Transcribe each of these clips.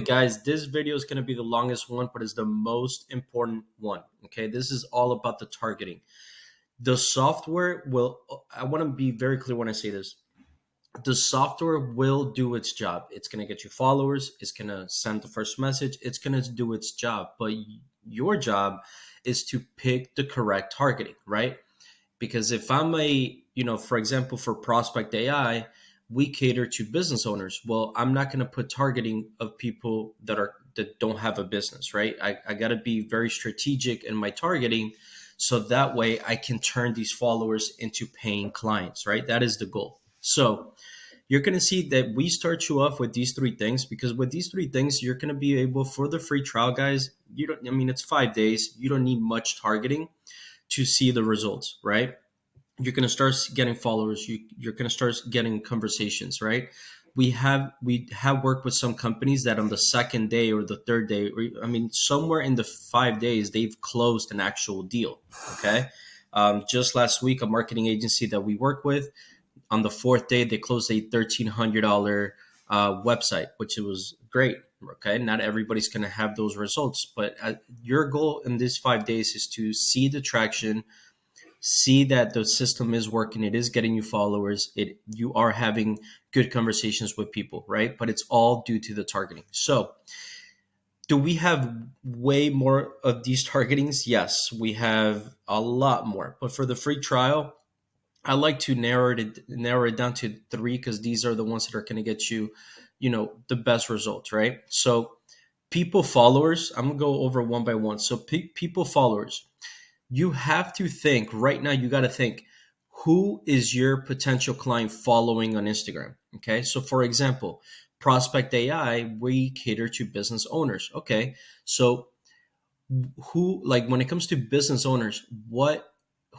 Guys, this video is going to be the longest one, but it's the most important one. Okay, this is all about the targeting. The software will, I want to be very clear when I say this. The software will do its job. It's going to get you followers, it's going to send the first message, it's going to do its job. But your job is to pick the correct targeting, right? Because if I'm for example, for Prospect AI, we cater to business owners. Well, I'm not going to put targeting of people that don't have a business, right? I got to be very strategic in my targeting, so that way I can turn these followers into paying clients, right? That is the goal. So you're going to see that we start you off with these three things, because with these three things, you're going to be able, for the free trial, guys, it's 5 days. You don't need much targeting to see the results, right? You're going to start getting followers. You're going to start getting conversations, right? We have worked with some companies that on the second day or the third day, somewhere in the 5 days, they've closed an actual deal. Okay. Just last week, a marketing agency that we work with, on the fourth day, they closed a $1,300 website, which it was great. Okay, not everybody's going to have those results, but your goal in these 5 days is to see the traction, see that the system is working, it is getting you followers, you are having good conversations with people, right? But it's all due to the targeting. So do we have way more of these targetings? Yes, we have a lot more. But for the free trial, I like to narrow it down to three, because these are the ones that are going to get you, the best results, right? So people followers, I'm gonna go over one by one. So people followers, you have to think right now. You got to think, who is your potential client following on Instagram? Okay, so for example, Prospect AI, we cater to business owners. Okay, so who, like, when it comes to business owners,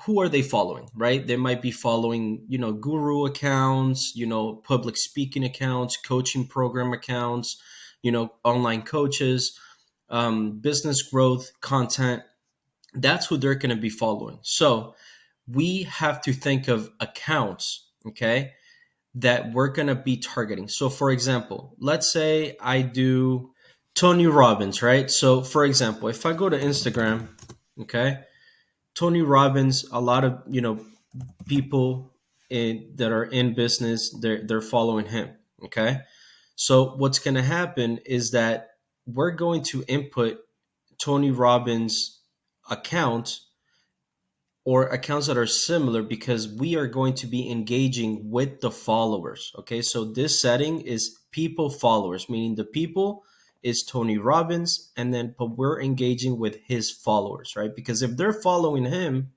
who are they following, right? They might be following, guru accounts, public speaking accounts, coaching program accounts, online coaches, business growth content. That's who they're going to be following. So we have to think of accounts, okay, that we're going to be targeting. So for example, let's say I do Tony Robbins, right? So for example, if I go to Instagram, okay, Tony Robbins, a lot of, people that are in business, they're following him, okay? So what's going to happen is that we're going to input Tony Robbins account or accounts that are similar, because we are going to be engaging with the followers. Okay, so this setting is people followers, meaning the people is Tony Robbins, and then but we're engaging with his followers, right? Because if they're following him,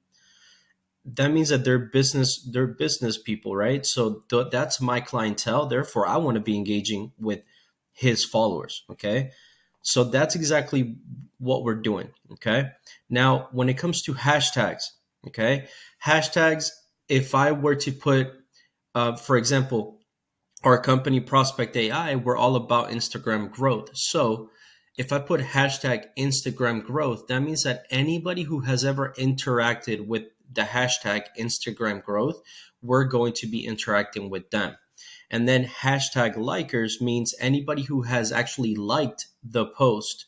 that means that they're business people, right? So that's my clientele. Therefore, I want to be engaging with his followers. Okay, so that's exactly what we're doing. Okay. Now, when it comes to hashtags, okay, hashtags, if I were to put, for example, our company Prospect AI, we're all about Instagram growth. So if I put hashtag Instagram growth, that means that anybody who has ever interacted with the hashtag Instagram growth, we're going to be interacting with them. And then hashtag likers means anybody who has actually liked the post,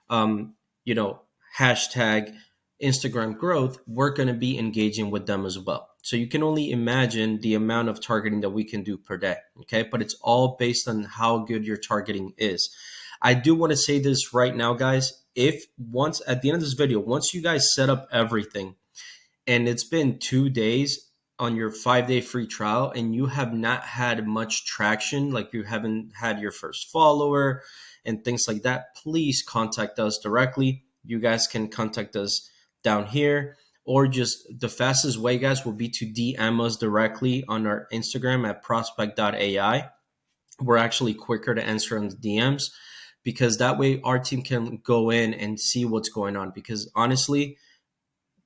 um, you know, hashtag Instagram growth, we're going to be engaging with them as well. So you can only imagine the amount of targeting that we can do per day. Okay. But it's all based on how good your targeting is. I do want to say this right now, guys. If once at the end of this video, once you guys set up everything and it's been 2 days on your 5 day free trial and you have not had much traction, like you haven't had your first follower and things like that, please contact us directly. You guys can contact us down here, or just the fastest way, guys, will be to DM us directly on our Instagram at prozpect.ai. We're actually quicker to answer on the DMs, because that way our team can go in and see what's going on. Because honestly,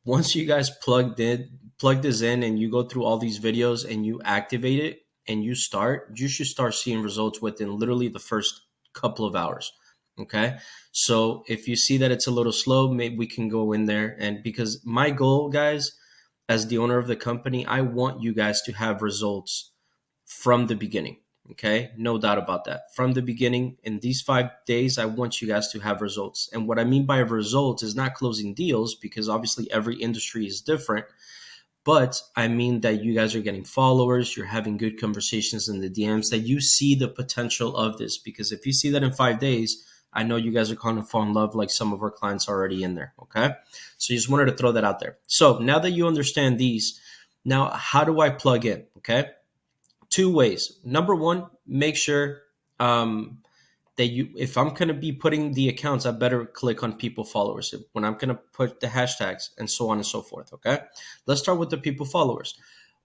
once you guys plug this in and you go through all these videos and you activate it and you should start seeing results within literally the first couple of hours. Okay. So if you see that it's a little slow, maybe we can go in there. And because my goal, guys, as the owner of the company, I want you guys to have results from the beginning. Okay, no doubt about that. From the beginning, in these 5 days, I want you guys to have results. And what I mean by results is not closing deals, because obviously every industry is different. But I mean that you guys are getting followers, you're having good conversations in the DMs, that you see the potential of this. Because if you see that in 5 days, I know you guys are going to fall in love like some of our clients already in there. Okay. So you just wanted to throw that out there. So now that you understand these, now how do I plug in? Okay. Two ways. Number one, make sure that you, if I'm going to be putting the accounts, I better click on people followers when I'm going to put the hashtags and so on and so forth. Okay. Let's start with the people followers.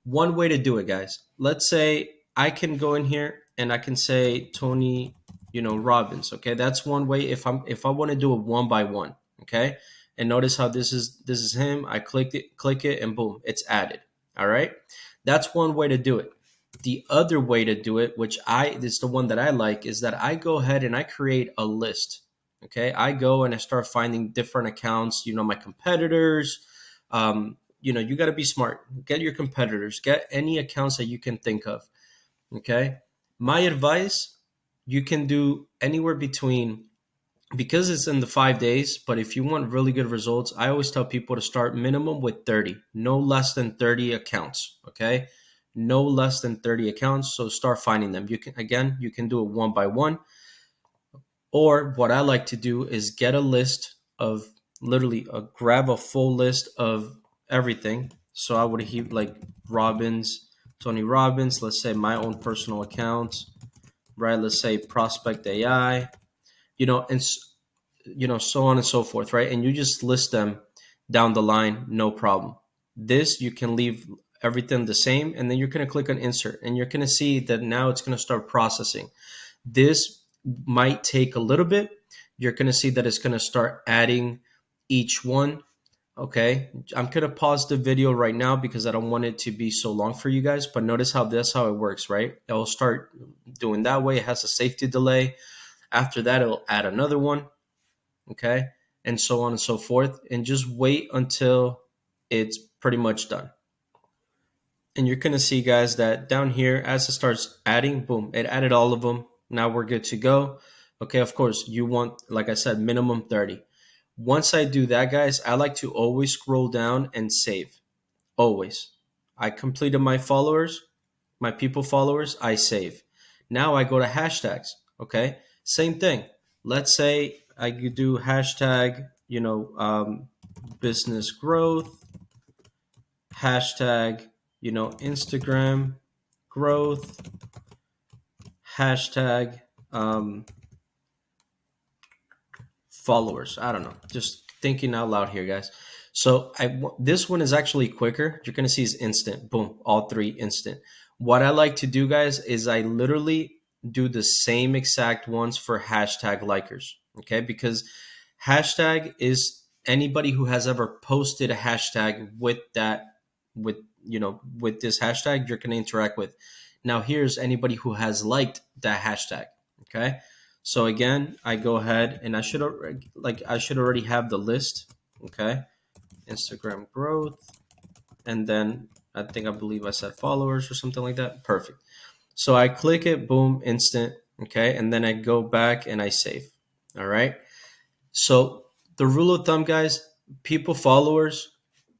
One way to do it, guys. Let's say I can go in here and I can say Tony, Robbins. Okay. That's one way. If I want to do it one by one. Okay. And notice how this is him. I click it and boom, it's added. All right. That's one way to do it. The other way to do it, which is the one that I like, is that I go ahead and I create a list. Okay. I go and I start finding different accounts, my competitors. You got to be smart. Get your competitors, get any accounts that you can think of. Okay. My advice, you can do anywhere between, because it's in the 5 days, but if you want really good results, I always tell people to start minimum with 30, no less than 30 accounts. Okay. No less than 30 accounts. So start finding them. You can do it one by one. Or what I like to do is get a list of literally grab a full list of everything. So I would heap like Tony Robbins, let's say my own personal accounts, right? Let's say Prozpect AI, and so on and so forth, right? And you just list them down the line, no problem. This, you can leave everything the same, and then you're going to click on insert, and you're going to see that now it's going to start processing. This might take a little bit. You're going to see that it's going to start adding each one. Okay, I'm going to pause the video right now because I don't want it to be so long for you guys, but notice how it works, right? It will start doing that way. It has a safety delay. After that, it'll add another one. Okay, and so on and so forth, and just wait until it's pretty much done. And you're going to see, guys, that down here, as it starts adding, boom, it added all of them. Now we're good to go. Okay, of course, you want, like I said, minimum 30. Once I do that, guys, I like to always scroll down and save. Always. I completed my followers, my people followers, I save. Now I go to hashtags. Okay, same thing. Let's say I could do hashtag, business growth, hashtag, Instagram growth, hashtag followers. I don't know, just thinking out loud here, guys. So this one is actually quicker. You're gonna see is instant. Boom, all three instant. What I like to do, guys, is I literally do the same exact ones for hashtag likers. Okay, because hashtag is anybody who has ever posted a hashtag with this hashtag you're going to interact with. Now here's anybody who has liked that hashtag. Okay, so again, I go ahead and I should already have the list. Okay, Instagram growth, and then I believe I said followers or something like that. Perfect. So I click it, boom, instant. Okay, and then I go back and I save. All right. So the rule of thumb, guys, people followers,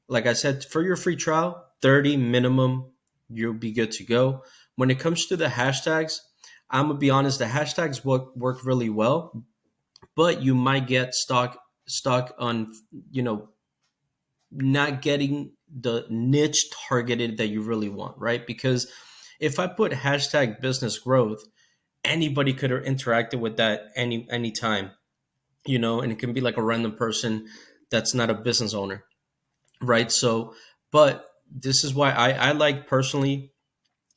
like I said, for your free trial, 30 minimum, you'll be good to go. When it comes to the hashtags, I'm gonna be honest, the hashtags work really well, but you might get stuck on, not getting the niche targeted that you really want, right? Because if I put hashtag business growth, anybody could have interacted with that any time, and it can be like a random person that's not a business owner, right? So, but this is why I like personally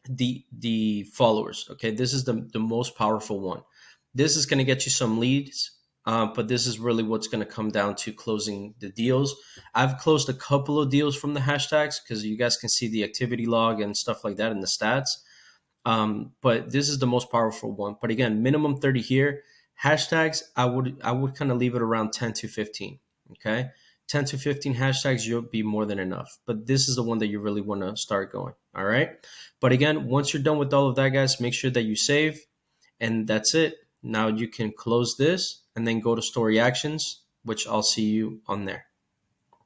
the followers. Okay, this is the most powerful one. This is going to get you some leads, but this is really what's going to come down to closing the deals. I've closed a couple of deals from the hashtags because you guys can see the activity log and stuff like that in the stats. But this is the most powerful one. But again, minimum 30 here. Hashtags, I would kind of leave it around 10 to 15. Okay. 10 to 15 hashtags, you'll be more than enough. But this is the one that you really want to start going. All right. But again, once you're done with all of that, guys, make sure that you save. And that's it. Now you can close this and then go to story actions, which I'll see you on there.